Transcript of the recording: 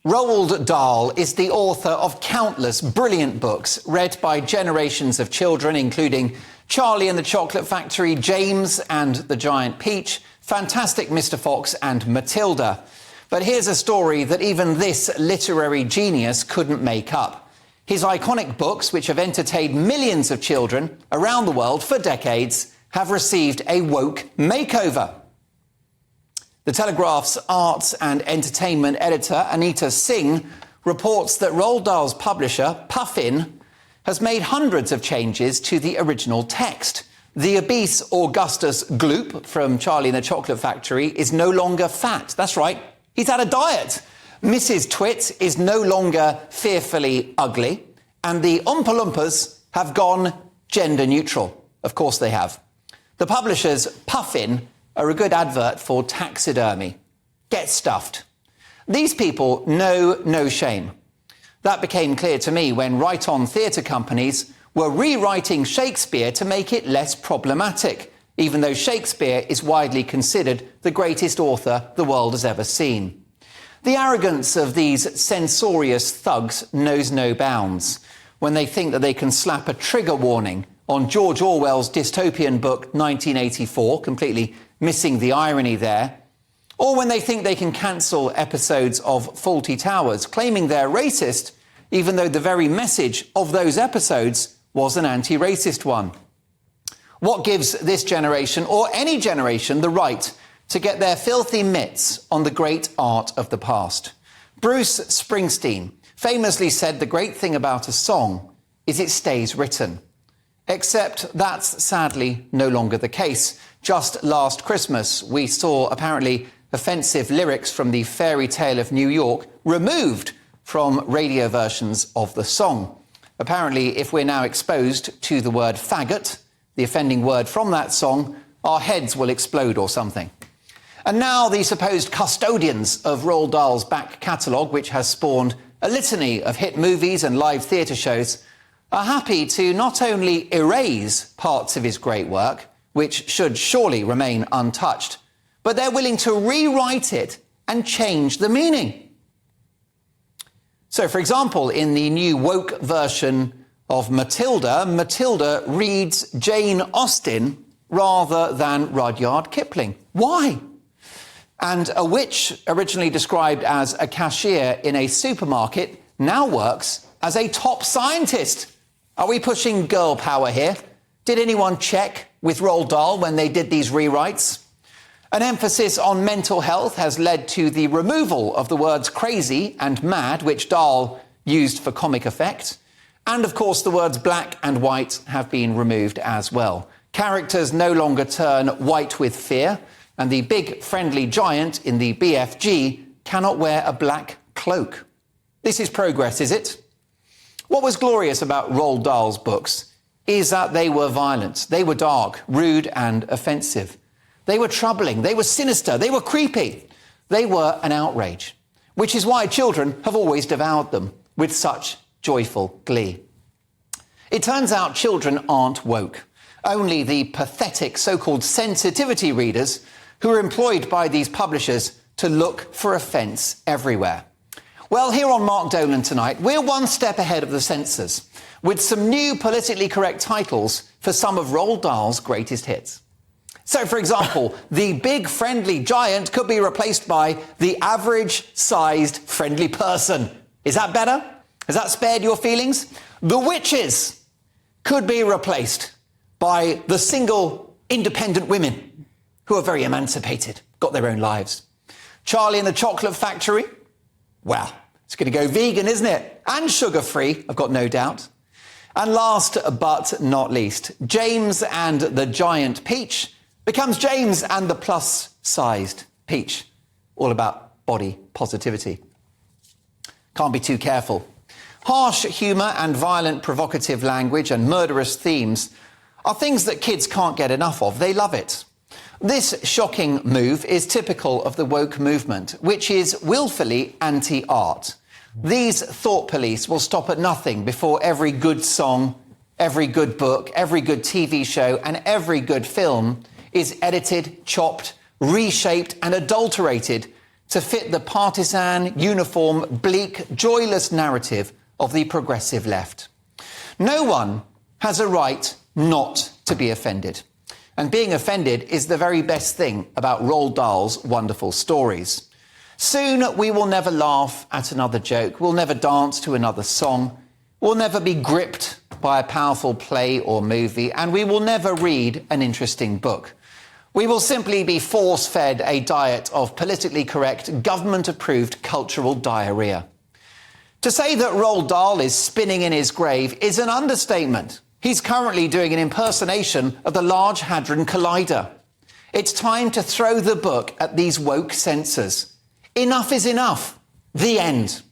Roald Dahl is the author of countless brilliant books read by generations of children, including Charlie and the Chocolate Factory, James and the Giant Peach, Fantastic Mr. Fox and Matilda. But here's a story that even this literary genius couldn't make up. His iconic books, which have entertained millions of children around the world for decades, have received a woke makeover. The Telegraph's arts and entertainment editor, Anita Singh, reports that Roald Dahl's publisher, Puffin, has made hundreds of changes to the original text. The obese Augustus Gloop from Charlie and the Chocolate Factory is no longer fat. That's right, he's had a diet. Mrs. Twit is no longer fearfully ugly. And the Oompa Loompas have gone gender neutral. Of course they have. The publishers, Puffin, are a good advert for taxidermy. Get stuffed. These people know no shame. That became clear to me when write-on theatre companies were rewriting Shakespeare to make it less problematic, even though Shakespeare is widely considered the greatest author the world has ever seen. The arrogance of these censorious thugs knows no bounds when they think that they can slap a trigger warning on George Orwell's dystopian book 1984, completely missing the irony there, or when they think they can cancel episodes of Fawlty Towers, claiming they're racist, even though the very message of those episodes was an anti-racist one. What gives this generation, or any generation, the right to get their filthy mitts on the great art of the past? Bruce Springsteen famously said the great thing about a song is it stays written. Except that's sadly no longer the case. Just last Christmas, we saw apparently offensive lyrics from the Fairy Tale of New York removed from radio versions of the song. Apparently, if we're now exposed to the word faggot, the offending word from that song, our heads will explode or something. And now the supposed custodians of Roald Dahl's back catalogue, which has spawned a litany of hit movies and live theatre shows, are happy to not only erase parts of his great work, which should surely remain untouched, but they're willing to rewrite it and change the meaning. So, for example, in the new woke version of Matilda, Matilda reads Jane Austen rather than Rudyard Kipling. Why? And a witch, originally described as a cashier in a supermarket, now works as a top scientist. Are we pushing girl power here? Did anyone check with Roald Dahl when they did these rewrites? An emphasis on mental health has led to the removal of the words crazy and mad, which Dahl used for comic effect. And, of course, the words black and white have been removed as well. Characters no longer turn white with fear, and the big friendly giant in the BFG cannot wear a black cloak. This is progress, is it? What was glorious about Roald Dahl's books is that they were violent, they were dark, rude and offensive. They were troubling, they were sinister, they were creepy. They were an outrage, which is why children have always devoured them with such joyful glee. It turns out children aren't woke. Only the pathetic so-called sensitivity readers who are employed by these publishers to look for offence everywhere. Well, here on Mark Dolan tonight, we're one step ahead of the censors with some new politically correct titles for some of Roald Dahl's greatest hits. So, for example, the big friendly giant could be replaced by the average-sized friendly person. Is that better? Has that spared your feelings? The witches could be replaced by the single independent women who are very emancipated, got their own lives. Charlie and the Chocolate Factory? Well, it's going to go vegan, isn't it? And sugar-free, I've got no doubt. And last but not least, James and the Giant Peach becomes James and the plus-sized peach. All about body positivity. Can't be too careful. Harsh humour and violent, provocative language and murderous themes are things that kids can't get enough of. They love it. This shocking move is typical of the woke movement, which is willfully anti-art. These thought police will stop at nothing before every good song, every good book, every good TV show and every good film is edited, chopped, reshaped and adulterated to fit the partisan, uniform, bleak, joyless narrative of the progressive left. No one has a right not to be offended. And being offended is the very best thing about Roald Dahl's wonderful stories. Soon we will never laugh at another joke, we'll never dance to another song, we'll never be gripped by a powerful play or movie, and we will never read an interesting book. We will simply be force-fed a diet of politically correct, government-approved cultural diarrhea. To say that Roald Dahl is spinning in his grave is an understatement. He's currently doing an impersonation of the Large Hadron Collider. It's time to throw the book at these woke censors. Enough is enough. The end.